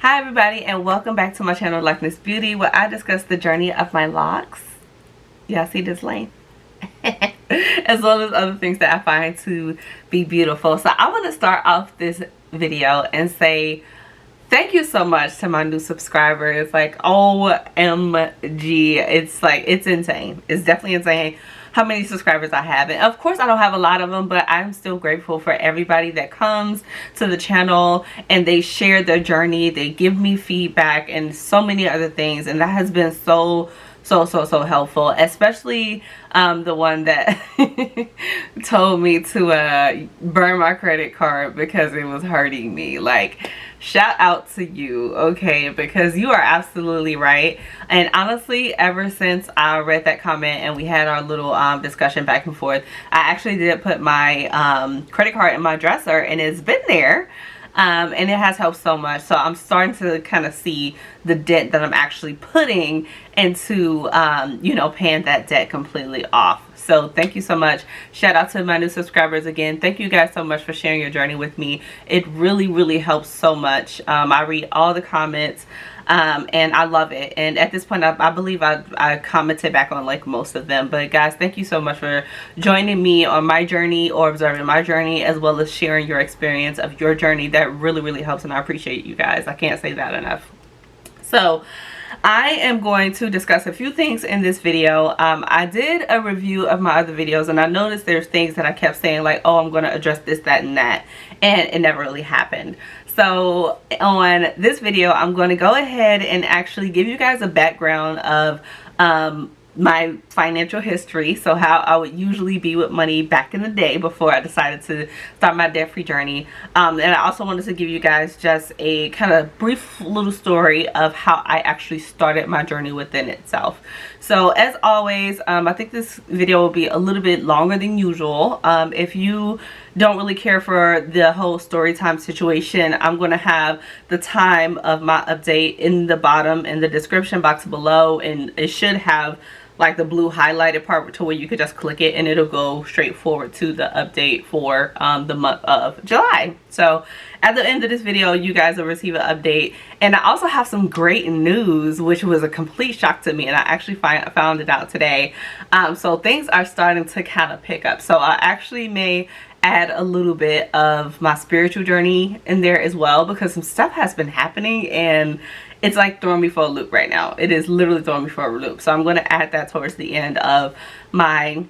Hi everybody, and welcome back to my channel Likeness Beauty, where I discuss the journey of my locks. Y'all see this lane? As well as other things that I find to be beautiful. So I want to start off this video and say thank you so much to my new subscribers. Like, OMG, it's insane. It's definitely insane how many subscribers I have. And of course I don't have a lot of them, but I'm still grateful for everybody that comes to the channel and they share their journey, they give me feedback and so many other things, and that has been so helpful, especially the one that told me to burn my credit card because it was hurting me. Like, shout out to you, okay, because you are absolutely right. And honestly, ever since I read that comment and we had our little discussion back and forth, I actually did put my credit card in my dresser, and it's been there. And it has helped so much. So I'm starting to kind of see the dent that I'm actually putting into, you know, paying that debt completely off. So thank you so much. Shout out to my new subscribers again. Thank you guys so much for sharing your journey with me. It really helps so much. I read all the comments. And I love it. And at this point, I believe I commented back on like most of them. But guys, thank you so much for joining me on my journey or observing my journey, as well as sharing your experience of your journey. That really helps, and I appreciate you guys. I can't say that enough. So I am going to discuss a few things in this video. I did a review of my other videos, and I noticed there's things that I kept saying like, oh, I'm going to address this, that, and that, and it never really happened. So on this video, I'm going to go ahead and actually give you guys a background of my financial history. So how I would usually be with money back in the day before I decided to start my debt-free journey. And I also wanted to give you guys just a kind of brief little story of how I actually started my journey within itself. So as always, I think this video will be a little bit longer than usual. If you don't really care for the whole story time situation, I'm going to have the time of my update in the bottom in the description box below, and it should have like the blue highlighted part to where you could just click it and it'll go straight forward to the update for the month of July. So at the end of this video, you guys will receive an update. And I also have some great news, which was a complete shock to me, and I actually found it out today. So things are starting to kind of pick up. So I actually may add a little bit of my spiritual journey in there as well, because some stuff has been happening and it's like throwing me for a loop right now. It is literally throwing me for a loop. So I'm going to add that towards the end of my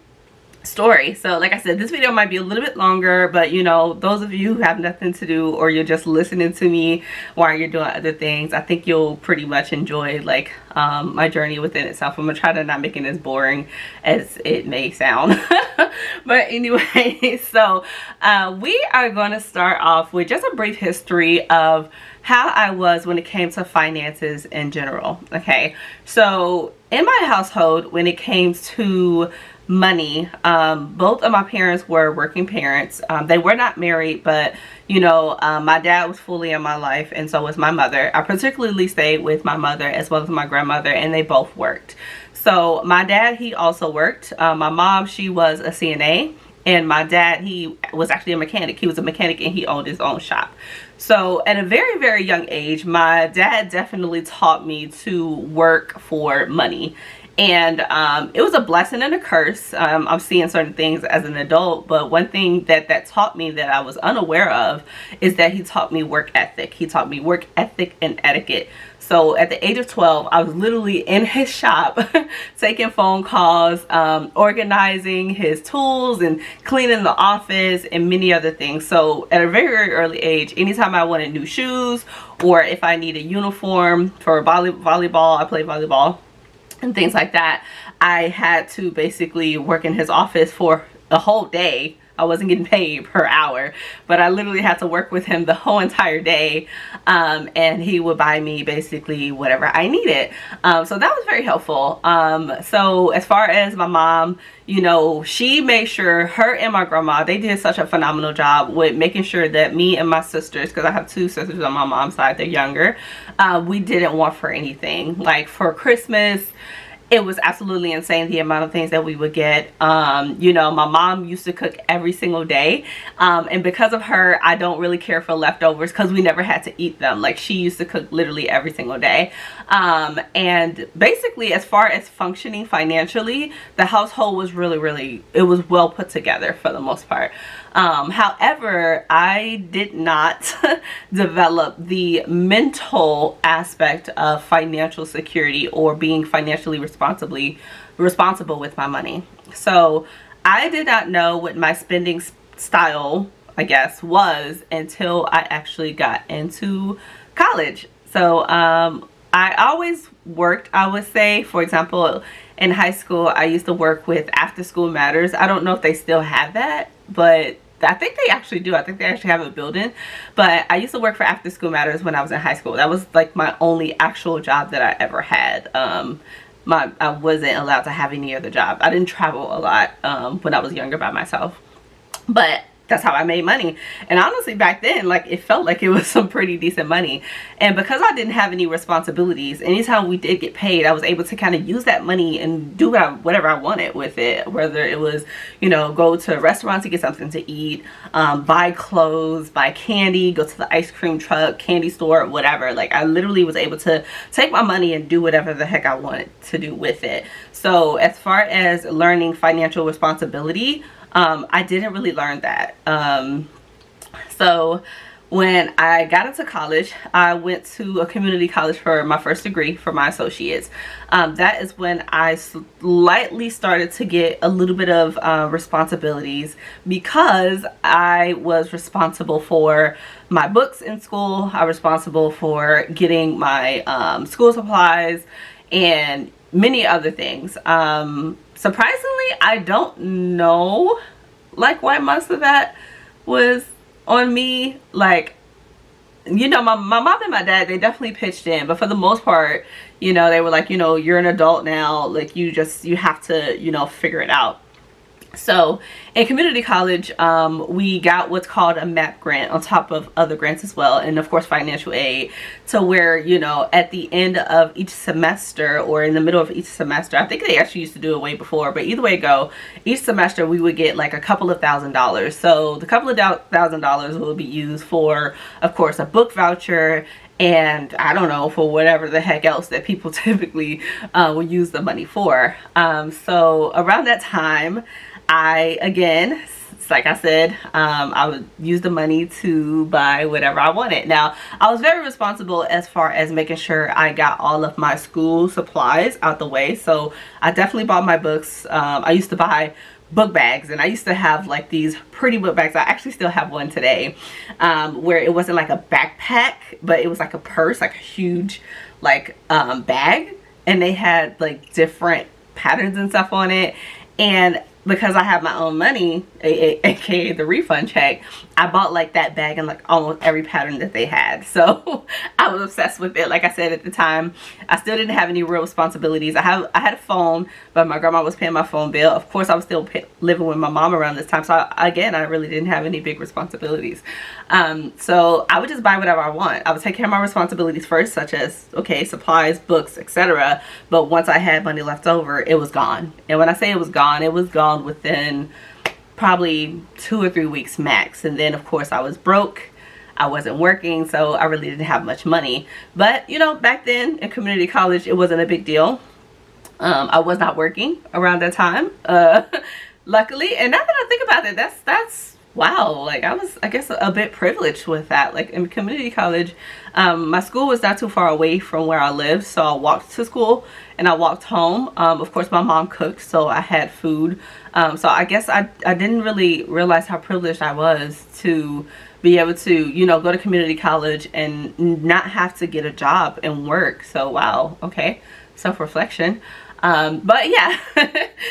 story. So like I said, this video might be a little bit longer, but you know, those of you who have nothing to do or you're just listening to me while you're doing other things, I think you'll pretty much enjoy like my journey within itself. I'm gonna try to not make it as boring as it may sound. But anyway, so we are going to start off with just a brief history of how I was when it came to finances in general. Okay, so in my household, when it came to money, both of my parents were working parents. They were not married, but you know, my dad was fully in my life, and so was my mother. I particularly stayed with my mother as well as my grandmother, and they both worked. So my dad, he also worked. My mom, she was a CNA, and my dad, he was actually a mechanic. He was a mechanic and he owned his own shop. So at a very young age, my dad definitely taught me to work for money. And it was a blessing and a curse. I'm seeing certain things as an adult, but one thing that taught me that I was unaware of is that he taught me work ethic. He taught me work ethic and etiquette. So at the age of 12, I was literally in his shop taking phone calls, organizing his tools and cleaning the office and many other things. So at a very early age, anytime I wanted new shoes or if I needed uniform for volleyball, I played volleyball, and things like that, I had to basically work in his office for a whole day. I wasn't getting paid per hour, but I literally had to work with him the whole entire day, and he would buy me basically whatever I needed. So that was very helpful. So as far as my mom, you know, she made sure, her and my grandma, they did such a phenomenal job with making sure that me and my sisters, because I have two sisters on my mom's side, they're younger, we didn't want for anything. Like for Christmas, it was absolutely insane the amount of things that we would get. You know, my mom used to cook every single day, and because of her, I don't really care for leftovers because we never had to eat them. Like, she used to cook literally every single day. And basically, as far as functioning financially, the household was really, it was well put together for the most part. However, I did not develop the mental aspect of financial security or being financially responsible with my money. So I did not know what my spending style, I guess, was until I actually got into college. So I always worked, I would say. For example, in high school, I used to work with After School Matters. I don't know if they still have that, but I think they actually do. I think they actually have a building. But I used to work for After School Matters when I was in high school. That was like my only actual job that I ever had. I wasn't allowed to have any other job. I didn't travel a lot when I was younger by myself. But that's how I made money. And honestly, back then, like, it felt like it was some pretty decent money. And because I didn't have any responsibilities, anytime we did get paid, I was able to kind of use that money and do whatever I wanted with it. Whether it was, you know, go to a restaurant to get something to eat, buy clothes, buy candy, go to the ice cream truck, candy store, whatever. Like, I literally was able to take my money and do whatever the heck I wanted to do with it. So as far as learning financial responsibility, I didn't really learn that. So when I got into college, I went to a community college for my first degree, for my associates. That is when I slightly started to get a little bit of responsibilities, because I was responsible for my books in school. I was responsible for getting my school supplies and many other things. Surprisingly, I don't know like why most of that was on me. Like, you know, my mom and my dad, they definitely pitched in, but for the most part, you know, they were like, you know, you're an adult now, like, you have to, you know, figure it out. So in community college, we got what's called a MAP grant on top of other grants as well, and of course financial aid, to where, you know, at the end of each semester or in the middle of each semester, I think they actually used to do it way before, but either way it go, each semester we would get like a couple of $1,000s. So the couple of $1,000s will be used for, of course, a book voucher, and I don't know, for whatever the heck else that people typically will use the money for. So around that time, I, again, like I said, I would use the money to buy whatever I wanted. Now, I was very responsible as far as making sure I got all of my school supplies out the way. So I definitely bought my books. I used to buy book bags, and I used to have like these pretty book bags. I actually still have one today, where it wasn't like a backpack, but it was like a purse, like a huge like bag, and they had like different patterns and stuff on it. And because I have my own money, aka the refund check, I bought like that bag and like almost every pattern that they had. So I was obsessed with it. Like I said, at the time, I still didn't have any real responsibilities. I had a phone, but my grandma was paying my phone bill. Of course, I was still living with my mom around this time. So I really didn't have any big responsibilities. So I would just buy whatever I want. I would take care of my responsibilities first, such as, okay, supplies, books, etc. But once I had money left over, it was gone. And when I say it was gone within probably 2 or 3 weeks max. And then of course I was broke. I wasn't working, so I really didn't have much money. But you know, back then in community college, it wasn't a big deal. I was not working around that time, luckily. And now that I think about it, that's wow. Like, I was, I guess, a bit privileged with that. Like, in community college, my school was not too far away from where I lived, so I walked to school and I walked home. Of course, my mom cooked, so I had food. So I guess I didn't really realize how privileged I was to be able to, you know, go to community college and not have to get a job and work. So wow, okay, self-reflection. But yeah,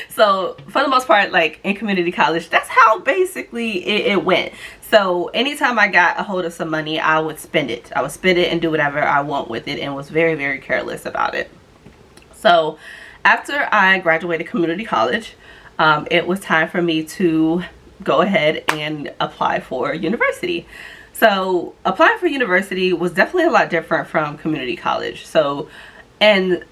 so for the most part, like in community college, that's how basically it went. So anytime I got a hold of some money, I would spend it. I would spend it and do whatever I want with it, and was very, very careless about it. So after I graduated community college, it was time for me to go ahead and apply for university. So applying for university was definitely a lot different from community college. So, and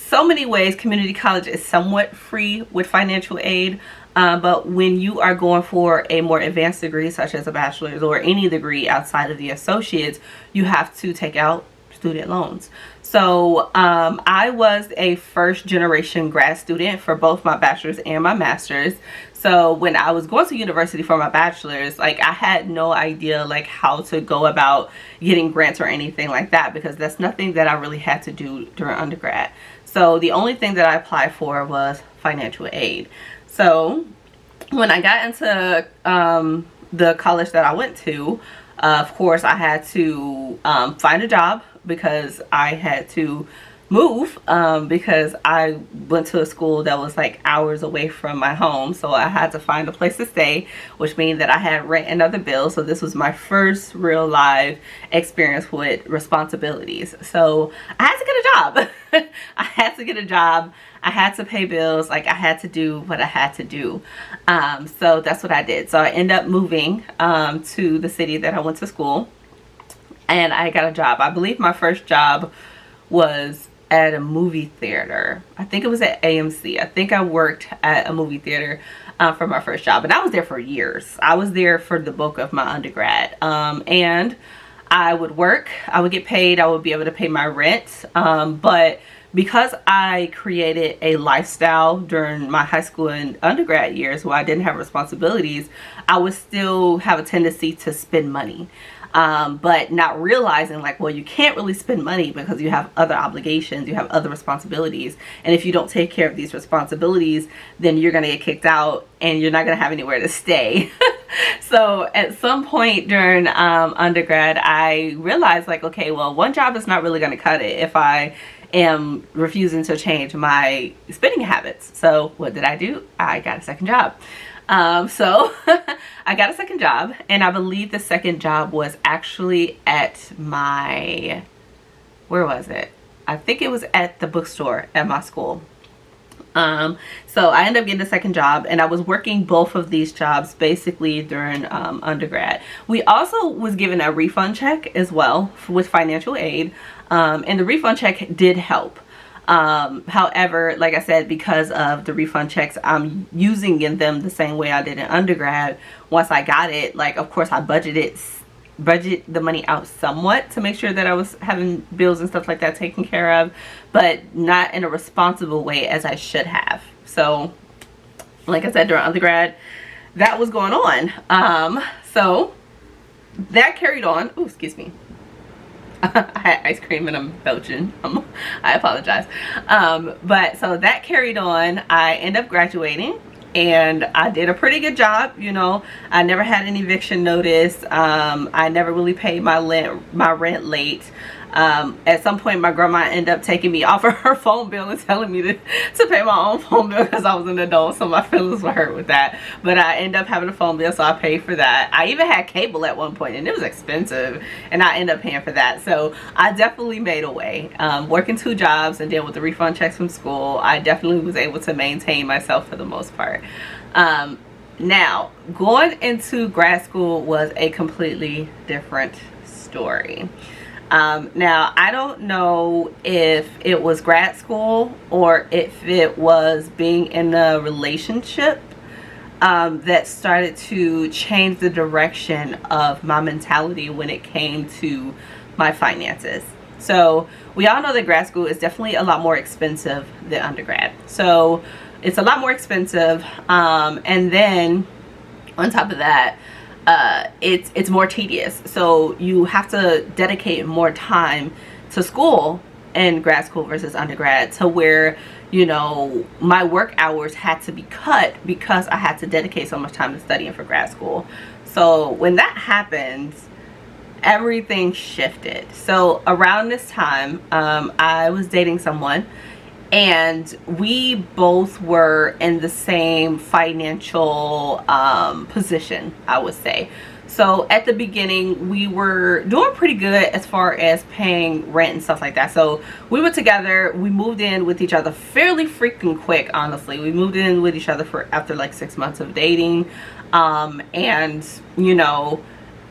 so many ways, community college is somewhat free with financial aid. But when you are going for a more advanced degree, such as a bachelor's or any degree outside of the associates, you have to take out student loans. So I was a first generation grad student for both my bachelor's and my master's. So when I was going to university for my bachelor's, like, I had no idea like how to go about getting grants or anything like that, because that's nothing that I really had to do during undergrad. So the only thing that I applied for was financial aid. So when I got into the college that I went to, of course I had to find a job, because I had to move, because I went to a school that was like hours away from my home. So I had to find a place to stay, which means that I had rent and other bills. So this was my first real live experience with responsibilities. So I had to get a job. I had to get a job. I had to pay bills. Like, I had to do what I had to do. So that's what I did. So I ended up moving to the city that I went to school, and I got a job. I believe my first job was at a movie theater. I think it was at AMC. I think I worked at a movie theater for my first job, and I was there for years. I was there for the bulk of my undergrad, and I would work, I would get paid, I would be able to pay my rent, but because I created a lifestyle during my high school and undergrad years where I didn't have responsibilities, I would still have a tendency to spend money. But not realizing, like, well, you can't really spend money because you have other obligations, you have other responsibilities, and if you don't take care of these responsibilities, then you're gonna get kicked out and you're not gonna have anywhere to stay. So at some point during undergrad, I realized, like, okay, well, one job is not really gonna cut it if I am refusing to change my spending habits. So what did I do? I got a second job. So I got a second job, and I believe the second job was actually at my, where was it? I think it was at the bookstore at my school. So I ended up getting a second job, and I was working both of these jobs basically during undergrad. We also was given a refund check as well with financial aid, and the refund check did help. However, like I said, because of the refund checks, I'm using them the same way I did in undergrad. Once I got it, like, of course I budget the money out somewhat to make sure that I was having bills and stuff like that taken care of, but not in a responsible way as I should have. So like I said, during undergrad, that was going on. So that carried on. Oh, excuse me. I had ice cream and I'm belching. I apologize. But so that carried on. I ended up graduating, and I did a pretty good job. You know, I never had an eviction notice. I never really paid my rent late. At some point my grandma ended up taking me off of her phone bill and telling me to pay my own phone bill because I was an adult, so my feelings were hurt with that. But I ended up having a phone bill, so I paid for that. I even had cable at one point, and it was expensive, and I ended up paying for that. So I definitely made a way. Working 2 jobs, and then with the refund checks from school, I definitely was able to maintain myself for the most part. Now, going into grad school was a completely different story. Now, I don't know if it was grad school or if it was being in a relationship that started to change the direction of my mentality when it came to my finances. So we all know that grad school is definitely a lot more expensive than undergrad. So it's a lot more expensive, and then on top of that, it's more tedious. So you have to dedicate more time to school in grad school versus undergrad, to where, you know, my work hours had to be cut because I had to dedicate so much time to studying for grad school. So when that happened, everything shifted. So around this time, I was dating someone, and we both were in the same financial position, I would say. So at the beginning, we were doing pretty good as far as paying rent and stuff like that. So we were together. We moved in with each other fairly freaking quick, honestly. We moved in with each other after like 6 months of dating. And, you know,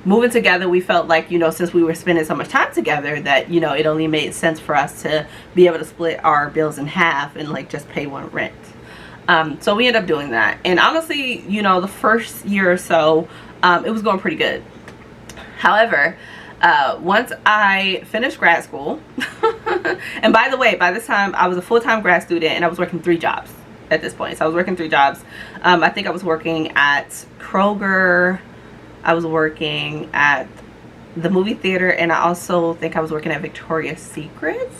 moving together, we felt like, you know, since we were spending so much time together, that, you know, it only made sense for us to be able to split our bills in half and like just pay one rent. So we ended up doing that, and honestly, you know, the first year or so, it was going pretty good. However, once I finished grad school, and by the way, by this time I was a full-time grad student and I was working 3 jobs at this point. So I was working 3 jobs. I think I was working at Kroger, I was working at the movie theater, and I also think I was working at Victoria's Secret.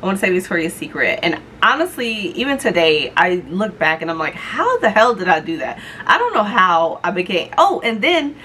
I want to say Victoria's Secret. And honestly, even today, I look back and I'm like, how the hell did I do that? I don't know how I became, oh, and then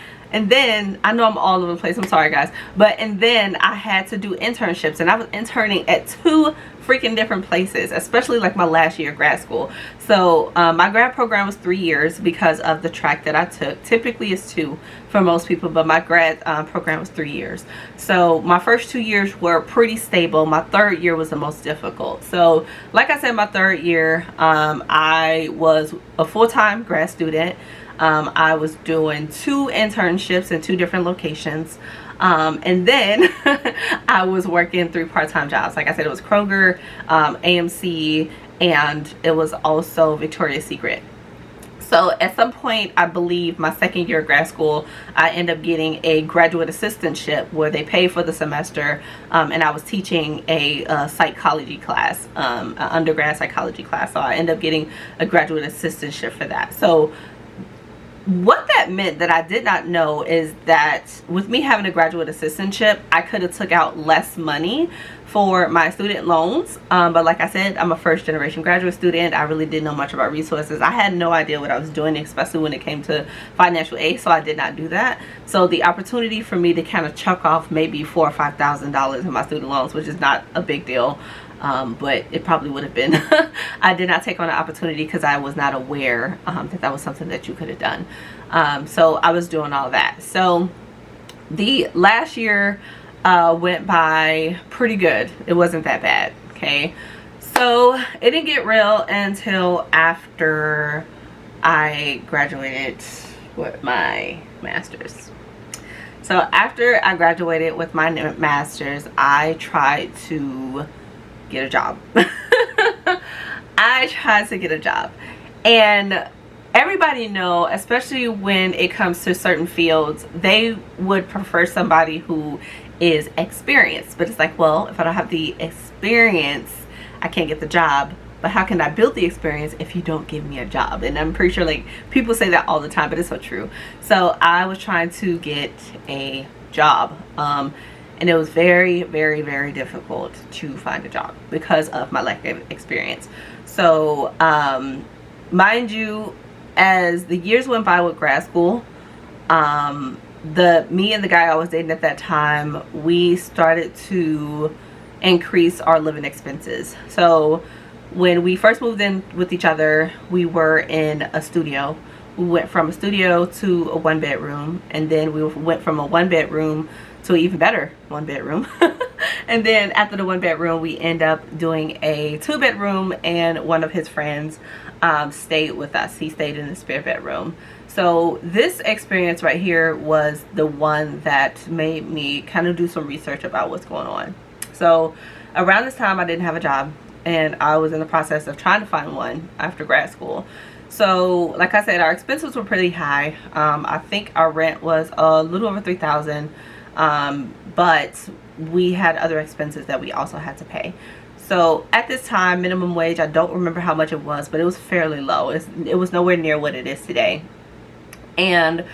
I know I'm all over the place, I'm sorry guys, and then I had to do internships, and I was interning at 2 freaking different places, especially like my last year of grad school. So my grad program was 3 years because of the track that I took. Typically it's 2 for most people, but my grad program was 3 years. So my first 2 years were pretty stable. My 3rd year was the most difficult. So like I said, my 3rd year, I was a full-time grad student. I was doing 2 internships in 2 different locations, and then I was working 3 part-time jobs. Like I said, it was Kroger, AMC, and it was also Victoria's Secret. So at some point, I believe my 2nd year of grad school, I ended up getting a graduate assistantship where they pay for the semester, and I was teaching a psychology class, an undergrad psychology class. So I ended up getting a graduate assistantship for that. So what that meant that I did not know is that with me having a graduate assistantship, I could have took out less money for my student loans, but like I said, I'm a 1st generation graduate student. I really didn't know much about resources. I had no idea what I was doing, especially when it came to financial aid, so I did not do that. So the opportunity for me to kind of chuck off maybe $4,000 or $5,000 in my student loans, which is not a big deal, but it probably would have been. I did not take on the opportunity because I was not aware that that was something that you could have done. So I was doing all that. So the last year went by pretty good. It wasn't that bad, okay? So it didn't get real until after I graduated with my master's. So after I graduated with my master's, I tried to get a job. I tried to get a job, and everybody know, especially when it comes to certain fields, they would prefer somebody who is experienced. But it's like, well, if I don't have the experience, I can't get the job. But how can I build the experience if you don't give me a job? And I'm pretty sure like people say that all the time, but it's so true. So I was trying to get a job, and it was very, very, very difficult to find a job because of my lack of experience. So mind you, as the years went by with grad school, me and the guy I was dating at that time, we started to increase our living expenses. So when we first moved in with each other, we were in a studio. We went from a studio to a 1-bedroom, and then we went from a 1-bedroom to an even better 1-bedroom. And then after the 1-bedroom, we end up doing a 2-bedroom, and one of his friends stayed with us. He stayed in the spare bedroom. So this experience right here was the one that made me kind of do some research about what's going on. So around this time, I didn't have a job, and I was in the process of trying to find one after grad school. So like I said, our expenses were pretty high. I think our rent was a little over $3,000, but we had other expenses that we also had to pay. So at this time, minimum wage, I don't remember how much it was, but it was fairly low. It was nowhere near what it is today. And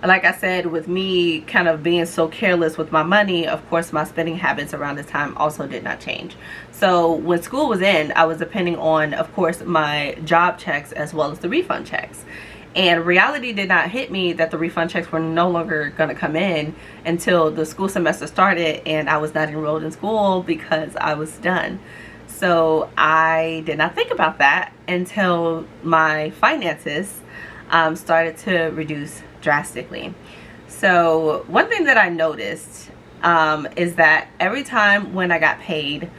like I said, with me kind of being so careless with my money, of course my spending habits around this time also did not change. So when school was in, I was depending on, of course, my job checks as well as the refund checks. And reality did not hit me that the refund checks were no longer going to come in until the school semester started, and I was not enrolled in school because I was done. So I did not think about that until my finances started to reduce drastically. So one thing that I noticed is that every time when I got paid,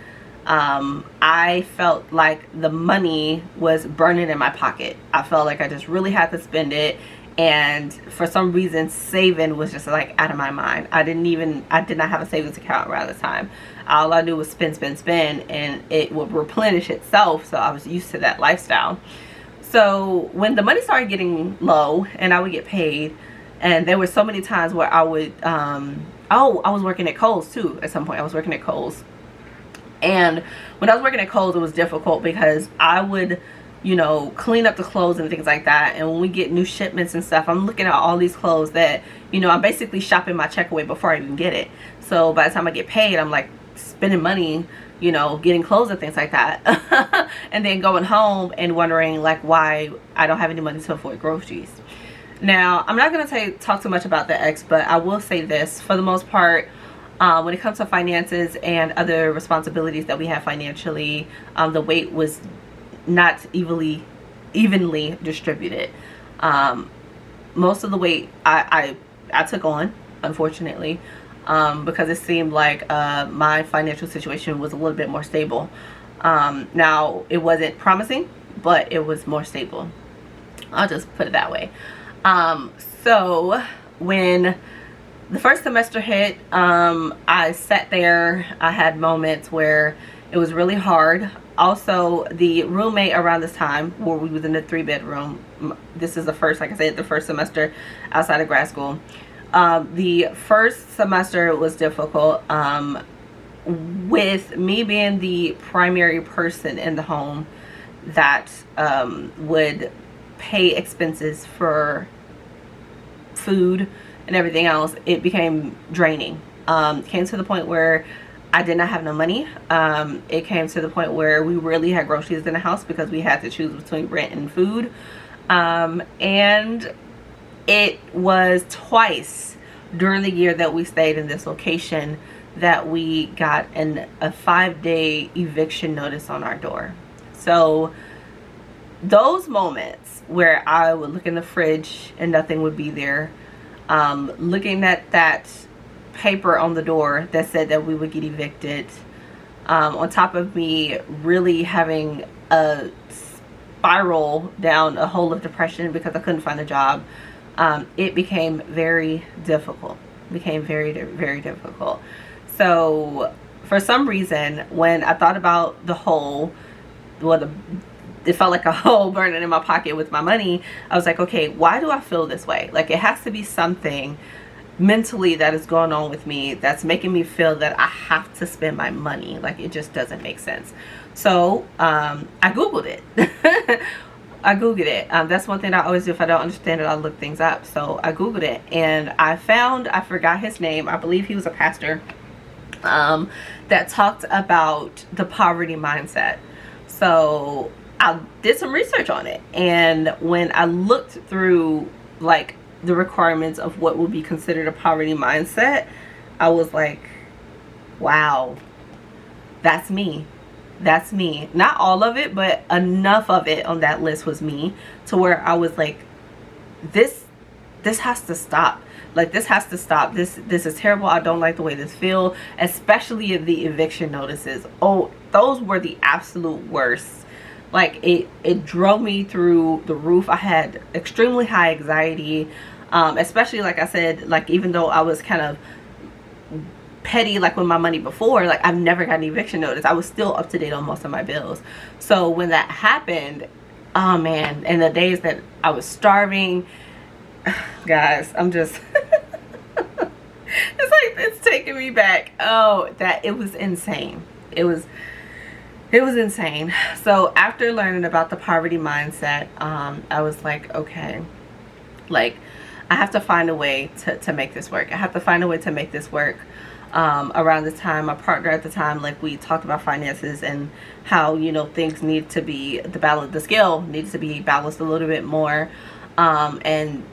I felt like the money was burning in my pocket. I felt like I just really had to spend it, And for some reason, saving was just like out of my mind. I did not have a savings account around the time. All I knew was spend, spend, spend, and it would replenish itself. So I was used to that lifestyle. So when the money started getting low and I would get paid, and there were so many times where I would, I was working at Kohl's too at some point. I was working at Kohl's. And when I was working at Kohl's, it was difficult because I would, you know, clean up the clothes and things like that. And when we get new shipments and stuff, I'm looking at all these clothes that, you know, I'm basically shopping my check away before I even get it. So by the time I get paid, I'm like spending money, you know, getting clothes and things like that. And then going home and wondering like why I don't have any money to afford groceries. Now, I'm not going to talk too much about the ex, but I will say this. For the most part, when it comes to finances and other responsibilities that we have financially, the weight was not evenly distributed. Most of the weight I took on, unfortunately, because it seemed like my financial situation was a little bit more stable. Now, it wasn't promising, but it was more stable. I'll just put it that way. So when the first semester hit, I sat there. I had moments where it was really hard. Also, the roommate around this time, where we was in a 3-bedroom, this is the first, like I said, the first semester outside of grad school. The first semester was difficult, with me being the primary person in the home that would pay expenses for food and everything else. It became draining. Came to the point where I did not have no money. It came to the point where we rarely had groceries in the house because we had to choose between rent and food. And it was twice during the year that we stayed in this location that we got a 5-day eviction notice on our door. So those moments where I would look in the fridge and nothing would be there, looking at that paper on the door that said that we would get evicted, on top of me really having a spiral down a hole of depression because I couldn't find a job, it became very difficult. Very difficult. So for some reason, when I thought about the hole, it felt like a hole burning in my pocket with my money, I was like, okay, why do I feel this way? Like, it has to be something mentally that is going on with me that's making me feel that I have to spend my money. Like, it just doesn't make sense. So I Googled it. I Googled it. That's one thing I always do. If I don't understand it, I'll look things up. So I Googled it, and I forgot his name. I believe he was a pastor that talked about the poverty mindset. So I did some research on it, and when I looked through like the requirements of what would be considered a poverty mindset, I was like, wow, that's me. That's me. Not all of it, but enough of it on that list was me, to where I was like, this has to stop. Like, this has to stop. This is terrible. I don't like the way this feels, especially the eviction notices. Oh, those were the absolute worst. Like, it drove me through the roof. I had extremely high anxiety, especially, like I said, like, even though I was kind of petty like with my money before, like, I've never got an eviction notice. I was still up to date on most of my bills. So when that happened, oh man, and the days that I was starving, guys, I'm just it's taking me back. Oh, that it was insane. It was insane. So after learning about the poverty mindset, I was like, okay, like, I have to find a way to make this work. I have to find a way to make this work. Around this time, my partner at the time, like, we talked about finances and how, you know, things need to be, the scale needs to be balanced a little bit more, and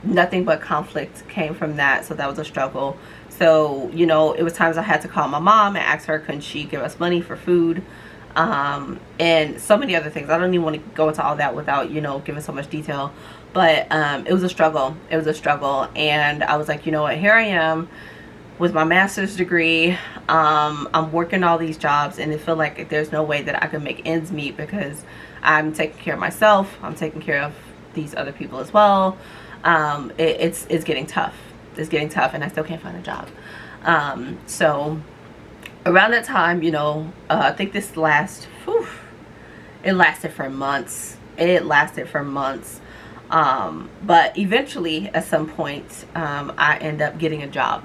nothing but conflict came from that. So that was a struggle. So, you know, it was times I had to call my mom and ask her, couldn't she give us money for food, and so many other things. I don't even want to go into all that without, you know, giving so much detail, but it was a struggle. It was a struggle. And I was like, you know what, here I am with my master's degree. I'm working all these jobs, and it feel like there's no way that I can make ends meet because I'm taking care of myself. I'm taking care of these other people as well. it's getting tough. It's getting tough, and I still can't find a job. So around that time, you know, I think this it lasted for months. It lasted for months. But eventually at some point, I end up getting a job.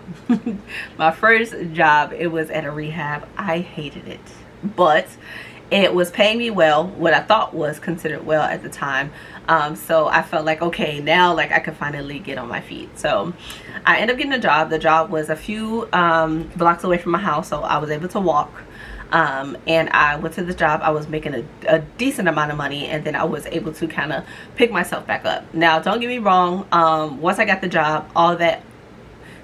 My first job, it was at a rehab. I hated it, but it was paying me well, what I thought was considered well at the time. So I felt like, okay, now like I could finally get on my feet. So I ended up getting a job. The job was a few blocks away from my house, so I was able to walk. And I went to the job. I was making a decent amount of money, and then I was able to kind of pick myself back up. Now, don't get me wrong, once I got the job, all that,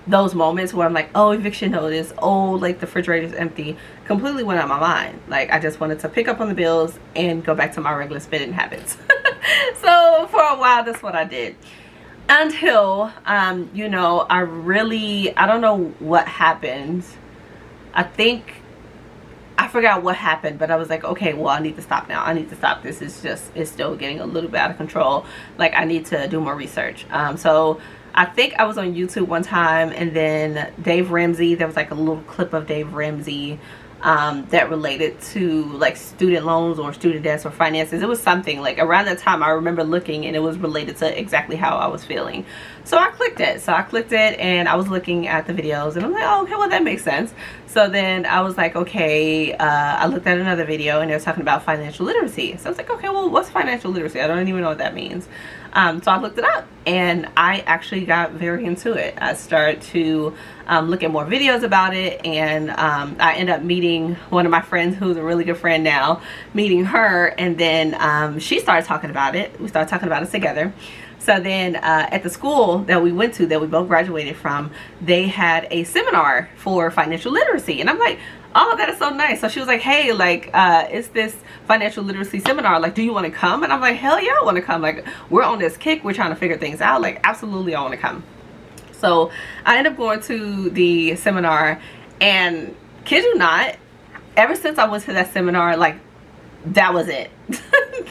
those moments where I'm like, oh, eviction notice, oh, like the refrigerator's empty, completely went out of my mind. Like, I just wanted to pick up on the bills and go back to my regular spending habits. So for a while, that's what I did. Until, you know, I don't know what happened. I forgot what happened, but I was like, okay, well, I need to stop now. I need to stop. This is just, it's still getting a little bit out of control. Like, I need to do more research. So I think I was on YouTube one time, and then Dave Ramsey, there was like a little clip of Dave Ramsey that related to like student loans or student debts or finances. It was something like around that time I remember looking, and it was related to exactly how I was feeling. So I clicked it. And I was looking at the videos, and I'm like, oh, okay, well, that makes sense. So then I was like, okay, I looked at another video, and they were talking about financial literacy. So I was like, okay, well, what's financial literacy? I don't even know what that means. So I looked it up, and I actually got very into it. I started to look at more videos about it, and I ended up meeting one of my friends who's a really good friend now, meeting her, and then she started talking about it. We started talking about it together. So then at the school that we went to, that we both graduated from, they had a seminar for financial literacy, and I'm like, oh, that is so nice. So she was like, hey, like, it's this financial literacy seminar, like, do you want to come? And I'm like, hell yeah, I want to come. Like, we're on this kick, we're trying to figure things out, like, absolutely, I want to come. So I ended up going to the seminar, and kid you not, ever since I went to that seminar, like, that was it.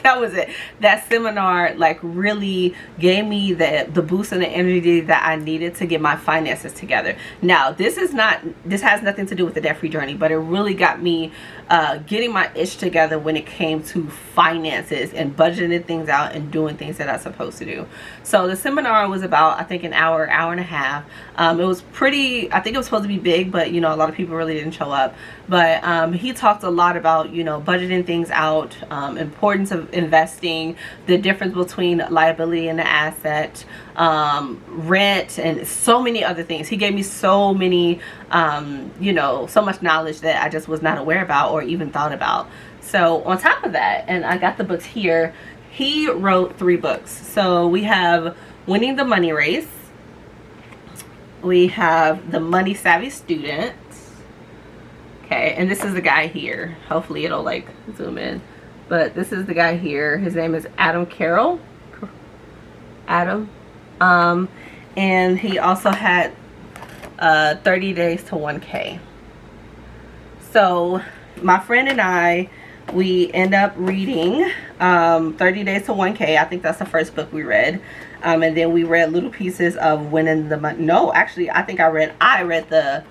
That was it. That seminar like really gave me the boost and the energy that I needed to get my finances together. Now, this has nothing to do with the debt-free journey, but it really got me getting my ish together when it came to finances and budgeting things out and doing things that I'm supposed to do. So the seminar was about, I think, an hour and a half. It was pretty, I think it was supposed to be big, but you know, a lot of people really didn't show up. But he talked a lot about, you know, budgeting things out, importance of investing, the difference between liability and the asset, rent, and so many other things. He gave me so many, you know, so much knowledge that I just was not aware about or even thought about. So on top of that, and I got the books here, he wrote 3 books. So we have Winning the Money Race, we have The Money Savvy Student. Okay, and this is the guy here. Hopefully it'll like zoom in. But this is the guy here. His name is Adam Carroll. Adam. And he also had 30 Days to 1K. So my friend and I, we end up reading 30 Days to 1K. I think that's the first book we read. And then we read little pieces of Winning the Money. No, actually, I think I read the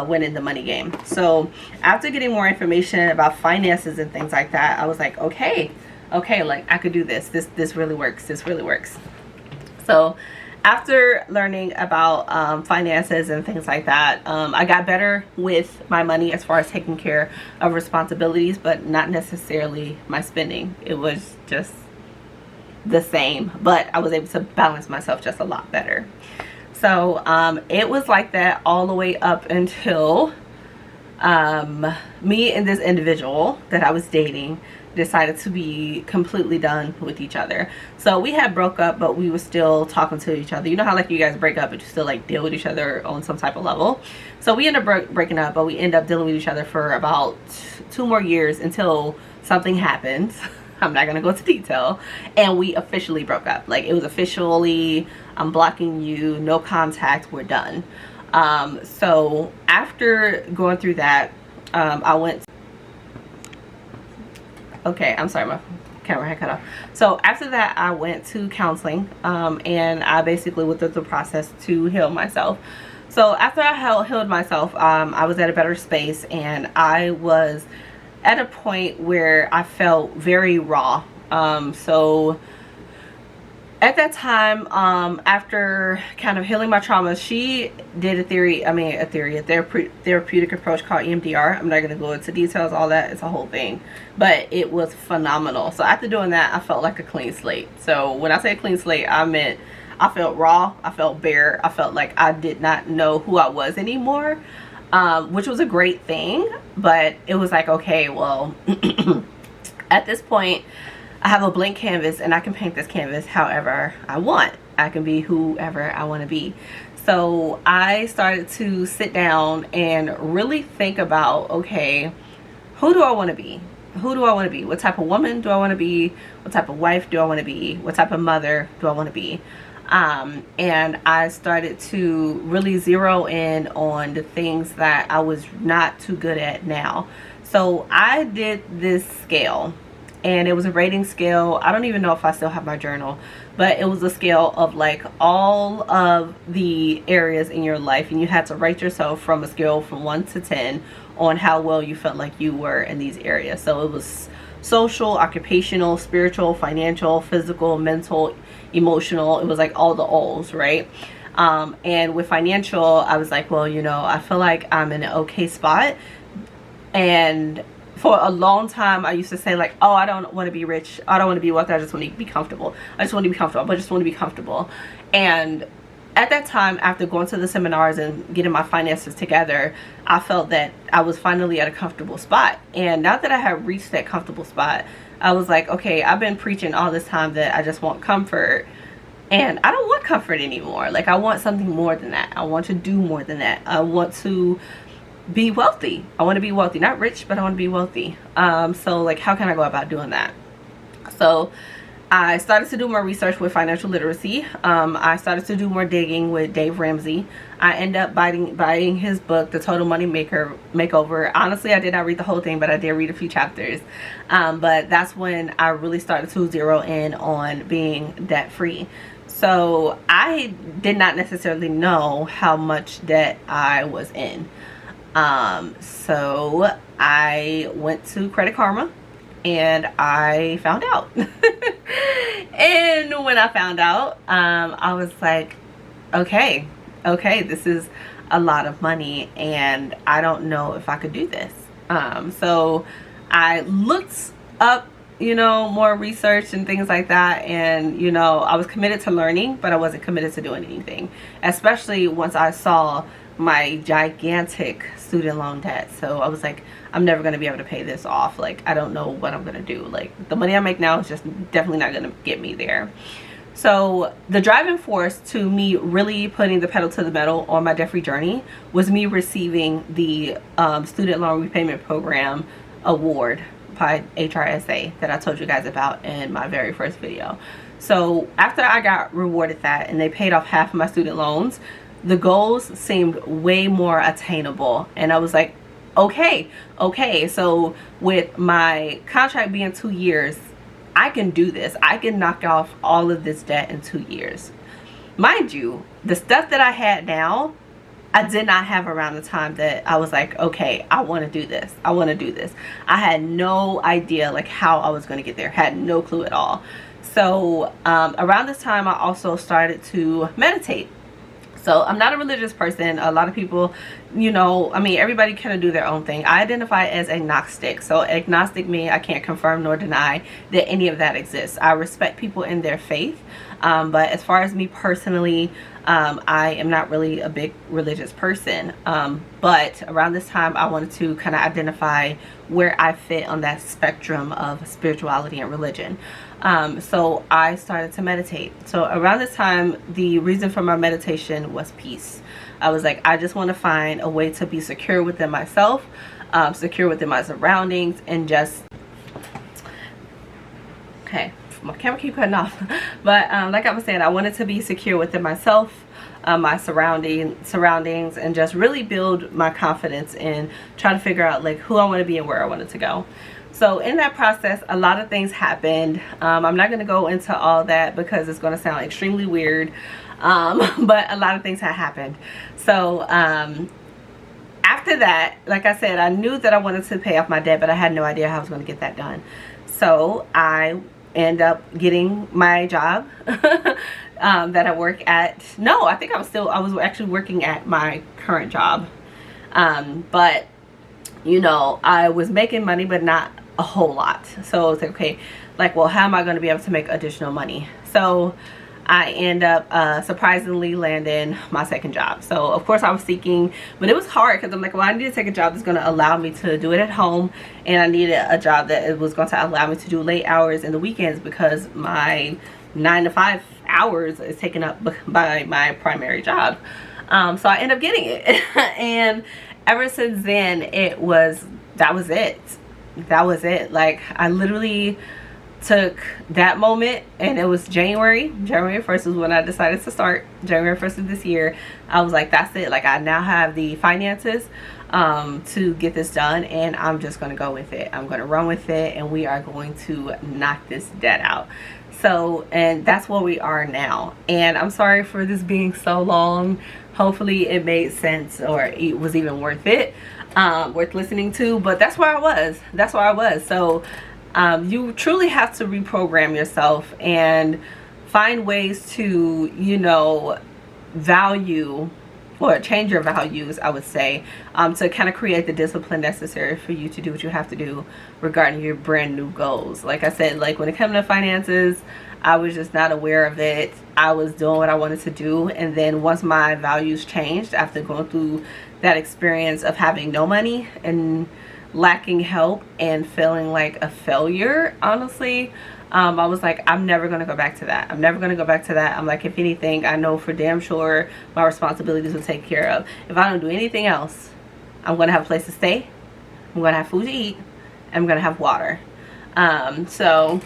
Winning the Money Game. So after getting more information about finances and things like that, I was like, okay, like I could do this. This really works. This really works. So after learning about finances and things like that, I got better with my money as far as taking care of responsibilities, but not necessarily my spending. It was just the same, but I was able to balance myself just a lot better. So it was like that all the way up until me and this individual that I was dating decided to be completely done with each other. So we had broke up, but we were still talking to each other. You know how like you guys break up but you still like deal with each other on some type of level. So we ended up breaking up, but we ended up dealing with each other for about 2 more years until something happened. I'm not gonna go into detail, and we officially broke up. Like, it was officially, I'm blocking you, no contact, we're done. So after going through that, I went, okay, I'm sorry, camera had cut off. So after that, I went to counseling, and I basically went through the process to heal myself. So after I healed myself, I was at a better space, and I was at a point where I felt very raw. So at that time, after kind of healing my traumas, she did a therapeutic approach called EMDR. I'm not going to go into details, all that. It's a whole thing. But it was phenomenal. So after doing that, I felt like a clean slate. So when I say clean slate, I meant I felt raw. I felt bare. I felt like I did not know who I was anymore, which was a great thing. But it was like, okay, well, at this point, I have a blank canvas and I can paint this canvas however I want. I can be whoever I want to be. So I started to sit down and really think about, okay, who do I want to be? Who do I want to be? What type of woman do I want to be? What type of wife do I want to be? What type of mother do I want to be? And I started to really zero in on the things that I was not too good at now. So I did this scale. And it was a rating scale. I don't even know if I still have my journal, but it was a scale of like all of the areas in your life, and you had to rate yourself from a scale from 1 to 10 on how well you felt like you were in these areas. So it was social, occupational, spiritual, financial, physical, mental, emotional. It was like all the O's, right? And with financial, I was like, well, you know, I feel like I'm in an okay spot. And for a long time, I used to say like, oh, I don't want to be rich. I don't want to be wealthy. I just want to be comfortable. I just want to be comfortable. I just want to be comfortable. And at that time, after going to the seminars and getting my finances together, I felt that I was finally at a comfortable spot. And now that I had reached that comfortable spot, I was like, okay, I've been preaching all this time that I just want comfort. And I don't want comfort anymore. Like, I want something more than that. I want to do more than that. I want to be wealthy. I want to be wealthy, not rich, but I want to be wealthy. So like, how can I go about doing that? So I started to do more research with financial literacy. I started to do more digging with Dave Ramsey. I ended up buying his book, The Total Money Makeover. Honestly, I did not read the whole thing, but I did read a few chapters. But that's when I really started to zero in on being debt free. So I did not necessarily know how much debt I was in. So I went to Credit Karma and I found out. And when I found out, I was like, okay, this is a lot of money and I don't know if I could do this. So I looked up, you know, more research and things like that. And, you know, I was committed to learning, but I wasn't committed to doing anything, especially once I saw my gigantic student loan debt. So I was like, I'm never going to be able to pay this off. Like, I don't know what I'm going to do. Like, the money I make now is just definitely not going to get me there. So the driving force to me really putting the pedal to the metal on my debt-free journey was me receiving the student loan repayment program award by HRSA that I told you guys about in my very first video. So after I got rewarded that and they paid off half of my student loans, the goals seemed way more attainable. And I was like, okay, so with my contract being 2 years, I can do this. I can knock off all of this debt in 2 years. Mind you, the stuff that I had now, I did not have around the time that I was like, okay, I want to do this. I want to do this. I had no idea like how I was going to get there. Had no clue at all. So around this time, I also started to meditate. So I'm not a religious person. A lot of people, you know, I mean, everybody kind of do their own thing. I identify as agnostic. So agnostic means I can't confirm nor deny that any of that exists. I respect people in their faith. But as far as me personally, I am not really a big religious person. But around this time, I wanted to kind of identify where I fit on that spectrum of spirituality and religion. So I started to meditate. So around this time, the reason for my meditation was peace. I was like, I just want to find a way to be secure within myself, secure within my surroundings, and just, okay, my camera keep cutting off. But like I was saying, I wanted to be secure within myself, my surroundings, and just really build my confidence and try to figure out like who I want to be and where I wanted to go. So in that process, a lot of things happened. I'm not going to go into all that because it's going to sound extremely weird. But a lot of things had happened. So after that, like I said, I knew that I wanted to pay off my debt, but I had no idea how I was going to get that done. So I end up getting my job that I work at. No, I think I was actually working at my current job. But you know, I was making money, but not a whole lot. So I was like, okay, like, well, how am I going to be able to make additional money? So I end up surprisingly landing my second job. So of course I was seeking, but it was hard because I'm like, well, I need to take a job that's going to allow me to do it at home, and I needed a job that was going to allow me to do late hours in the weekends because my 9 to 5 hours is taken up by my primary job. So I end up getting it. And ever since then, that was it. Like, I literally took that moment, and it was January 1st was when I decided to start. January 1st of this year, I was like, that's it. Like, I now have the finances to get this done, and I'm just going to go with it. I'm going to run with it, and we are going to knock this debt out. So, and that's where we are now. And I'm sorry for this being so long. Hopefully it made sense, or it was even worth it, worth listening to. But that's where I was. So you truly have to reprogram yourself and find ways to, you know, value or change your values, I would say, to kind of create the discipline necessary for you to do what you have to do regarding your brand new goals. Like I said, like when it comes to finances, I was just not aware of it. I was doing what I wanted to do, and then once my values changed after going through that experience of having no money and lacking help and feeling like a failure, honestly, I was like, I'm never going to go back to that. I'm like, if anything, I know for damn sure my responsibilities will take care of. If I don't do anything else, I'm going to have a place to stay, I'm going to have food to eat, I'm going to have water. So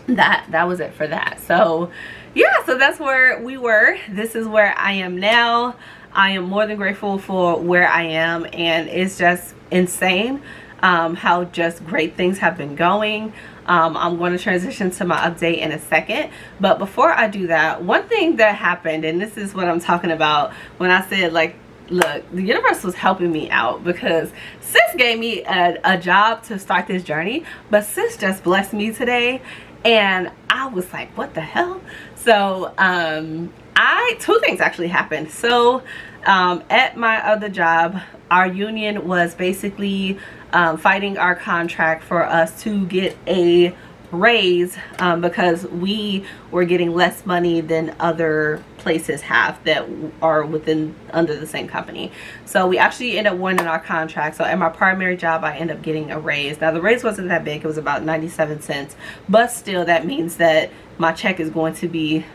that was it for that. So yeah, so that's where we were. This is where I am now. I am more than grateful for where I am, and it's just insane how just great things have been going. I'm going to transition to my update in a second, but before I do that, one thing that happened, and this is what I'm talking about when I said, like, look, the universe was helping me out, because sis gave me a job to start this journey, but sis just blessed me today, and I was like, what the hell? So two things actually happened. So at my other job, our union was basically fighting our contract for us to get a raise because we were getting less money than other places have that are under the same company. So we actually ended up winning our contract. So at my primary job, I ended up getting a raise. Now the raise wasn't that big, it was about 97 cents, but still that means that my check is going to be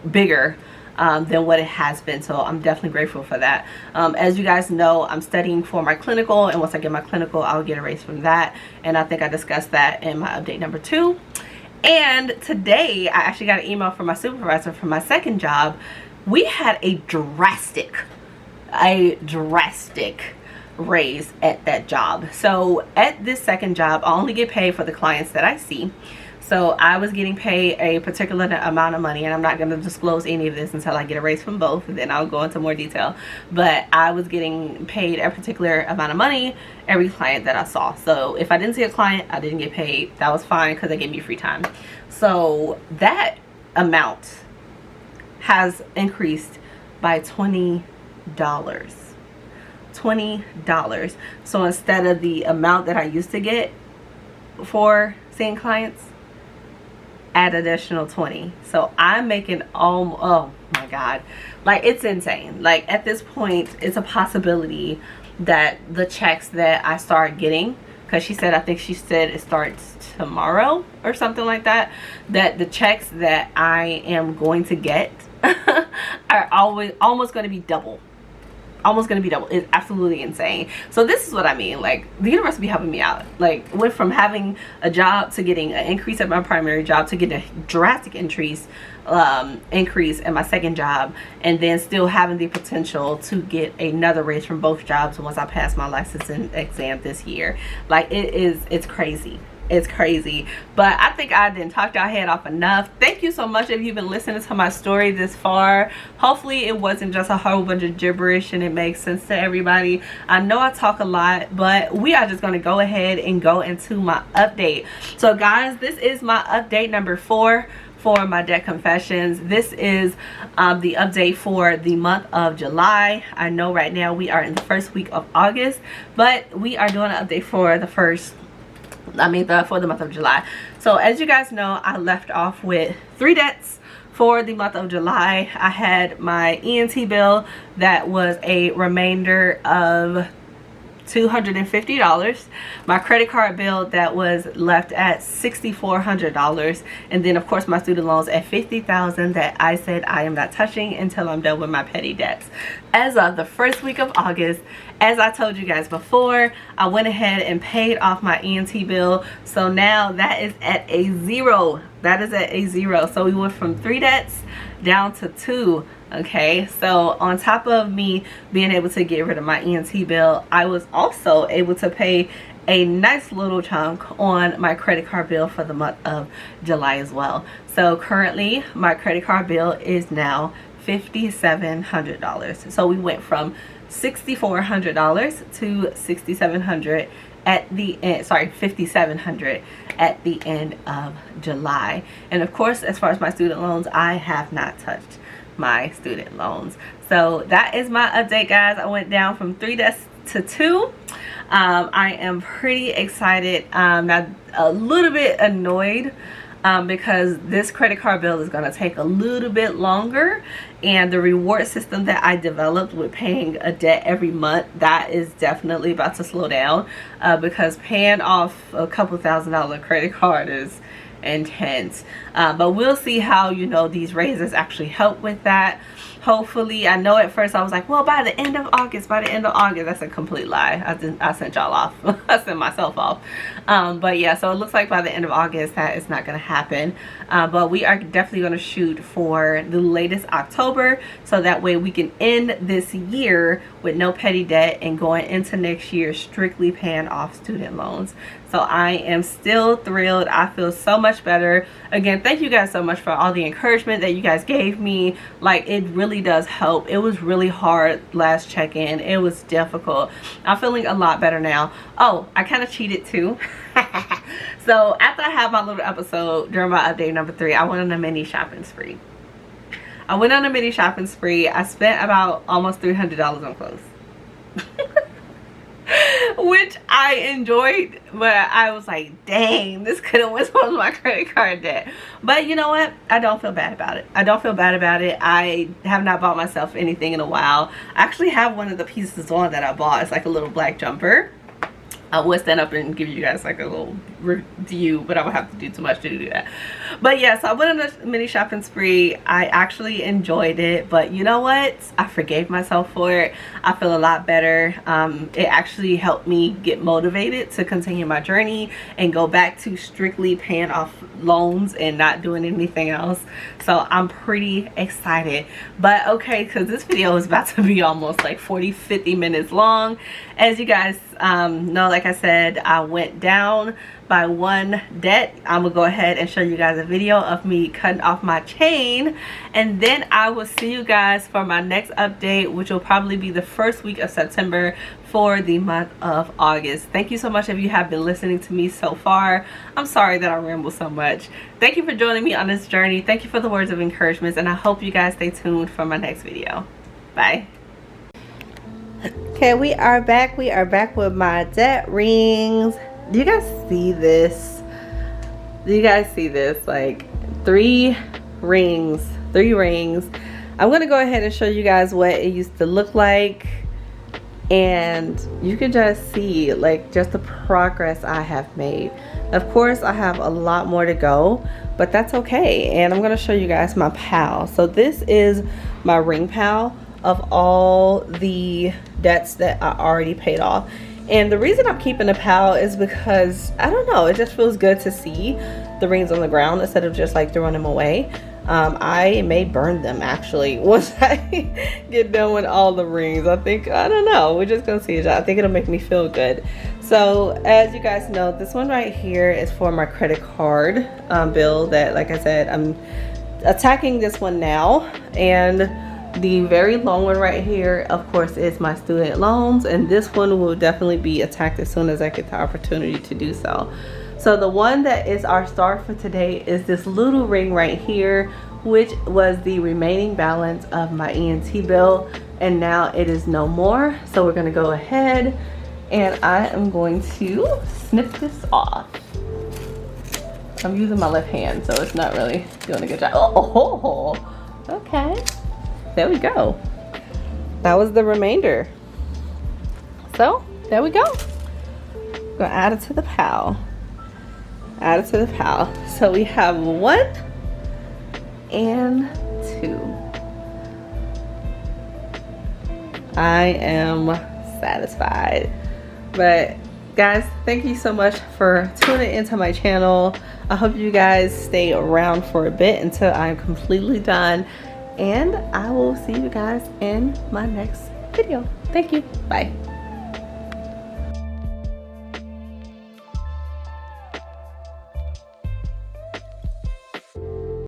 bigger than what it has been. So I'm definitely grateful for that. As you guys know, I'm studying for my clinical, and once I get my clinical, I'll get a raise from that, and I think I discussed that in my update number 2. And today I actually got an email from my supervisor from my second job. We had a drastic raise at that job. So at this second job, I only get paid for the clients that I see. So I was getting paid a particular amount of money, and I'm not going to disclose any of this until I get a raise from both, and then I'll go into more detail. But I was getting paid a particular amount of money every client that I saw. So if I didn't see a client, I didn't get paid. That was fine because they gave me free time. So that amount has increased by $20. $20. So instead of the amount that I used to get for seeing clients, add additional 20. So I'm making oh my god, like, it's insane. Like, at this point, it's a possibility that the checks that I start getting, because I think she said it starts tomorrow or something like that, that the checks that I am going to get are almost going to be double. almost gonna be double. It's absolutely insane. So this is what I mean. Like, the universe be helping me out. Like, went from having a job to getting an increase at my primary job to getting a drastic increase in my second job, and then still having the potential to get another raise from both jobs once I pass my licensing exam this year. Like, it's crazy. It's crazy. But I think I didn't talk y'all head off enough. Thank you so much if you've been listening to my story this far. Hopefully it wasn't just a whole bunch of gibberish and it makes sense to everybody. I know I talk a lot, but we are just going to go ahead and go into my update. So guys, this is my update number 4 for my debt confessions. This is the update for the month of July. I know right now we are in the first week of August, but we are doing an update for the for the month of July. So as you guys know, I left off with 3 debts for the month of July. I had my ENT bill that was a remainder of $250, my credit card bill that was left at $6,400, and then of course my student loans at $50,000 that I said I am not touching until I'm done with my petty debts. As of the first week of August, as I told you guys before, I went ahead and paid off my ENT bill. So now that is at a 0. That is at a 0. So we went from 3 debts down to 2. Okay, so on top of me being able to get rid of my ENT bill, I was also able to pay a nice little chunk on my credit card bill for the month of July as well. So currently my credit card bill is now $5,700. So we went from $6,400 to $6,700 at the end, sorry, $5,700 at the end of July. And of course, as far as my student loans, I have not touched my student loans. So that is my update, guys. I went down from 3 debts to 2. I am pretty excited. Not a little bit annoyed because this credit card bill is going to take a little bit longer, and the reward system that I developed with paying a debt every month, that is definitely about to slow down because paying off a couple $1,000 credit card is intense. But we'll see how, you know, these raises actually help with that. Hopefully. I know at first I was like, well, by the end of August, that's a complete lie. I sent y'all off. I sent myself off. But yeah, so it looks like by the end of August that is not going to happen. But we are definitely going to shoot for the latest October, so that way we can end this year with no petty debt and going into next year strictly paying off student loans. So I am still thrilled. I feel so much better. Again, thank you guys so much for all the encouragement that you guys gave me. Like, it really does help. It was really hard last check-in. It was difficult. I'm feeling a lot better now. Oh, I kind of cheated too. So after I had my little episode during my update number 3, I went on a mini shopping spree. I spent about almost $300 on clothes. Which I enjoyed, but I was like, dang, this could have went towards my credit card debt. But you know what? I don't feel bad about it. I have not bought myself anything in a while. I actually have one of the pieces on that I bought. It's like a little black jumper. I will stand up and give you guys like a little review, but I would have to do too much to do that. But yeah, so I went on a mini shopping spree. I actually enjoyed it, but you know what? I forgave myself for it. I feel a lot better. It actually helped me get motivated to continue my journey and go back to strictly paying off loans and not doing anything else. So I'm pretty excited. But okay, because this video is about to be almost like 40-50 minutes long. As you guys know, like I said, I went down by 1 debt. I'm gonna go ahead and show you guys a video of me cutting off my chain, and then I will see you guys for my next update, which will probably be the first week of September for the month of August. Thank you so much if you have been listening to me so far. I'm sorry that I ramble so much. Thank you for joining me on this journey. Thank you for the words of encouragement, and I hope you guys stay tuned for my next video. Bye. Okay, we are back with my debt rings. Do you guys see this? Like 3 rings. I'm gonna go ahead and show you guys what it used to look like, and you can just see like just the progress I have made. Of course, I have a lot more to go, but that's okay. And I'm gonna show you guys my pal. So this is my ring pal. of all the debts that I already paid off. And the reason I'm keeping a pile is because, I don't know, it just feels good to see the rings on the ground instead of just like throwing them away. I may burn them actually once I get done with all the rings. I don't know, we're just gonna see. I think it'll make me feel good. So as you guys know, this one right here is for my credit card bill that, like I said, I'm attacking this one now. And the very long one right here, of course, is my student loans, and this one will definitely be attacked as soon as I get the opportunity to do so. So the one that is our star for today is this little ring right here, which was the remaining balance of my ENT bill, and now it is no more. So we're gonna go ahead and I am going to snip this off. I'm using my left hand, so it's not really doing a good job. Oh, okay. There we go. That was the remainder. So there we go. Gonna add it to the pile. Add it to the pile. So we have 1 and 2. I am satisfied. But guys, thank you so much for tuning into my channel. I hope you guys stay around for a bit until I'm completely done, and I will see you guys in my next video. Thank you. Bye.